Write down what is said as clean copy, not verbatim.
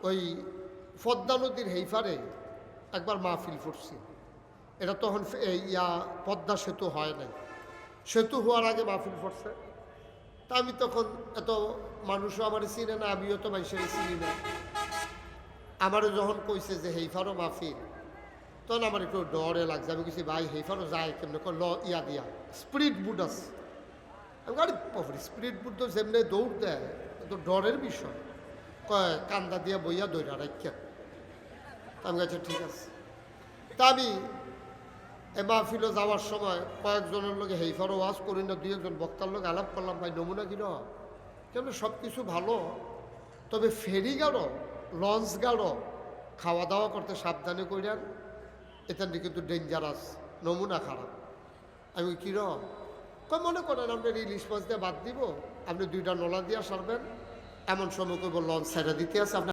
ওই পদ্মা নদীর হেইফারে একবার মাহফিল ফুটছি। এটা তখন পদ্মা সেতু হয় নাই, সেতু হওয়ার আগে মাহফিল ফুটছে। তা আমি তখন এত মানুষও আমার চিনে না, আমিও তো মানুষের চিনি না। আমারও যখন কইছে যে হেইফারও মাহফিল, তখন আমার একটু ডরে লাগছে। আমি কিছু ভাই হেইফারও যায় কেমন ল ইয়া দিয়া স্পিড বুট আছে। আমি গাড়ি স্পিড বুট তো যেমনি দৌড় দেয়, তো ডরের বিষয়। কয় কান্দা দিয়া বইয়া দৌড়া রাখা। আমি কাছে ঠিক আছে। তা আমি এ মাহফিলে যাওয়ার সময় কয়েকজনের লোকে হেইফারও ওয়াজ করি না, দুই একজন বক্তার লোক আলাপ করলাম, ভাই নমুনা কিন কেন সব কিছু ভালো, তবে ফেরি গাড়ো লঞ্চ গাড়ো খাওয়া দাওয়া করতে সাবধানে করিলেন, এটা কিন্তু ডেঞ্জারাস, নমুনা খারাপ। আমি কির কয় মনে করেন আপনার ইলিশ মাছ দিয়ে বাদ দিব, আপনি 2টা নলা দিয়া সারবেন, এমন সময় করবো লঞ্চ ছেড়ে দিতে আছে, আপনার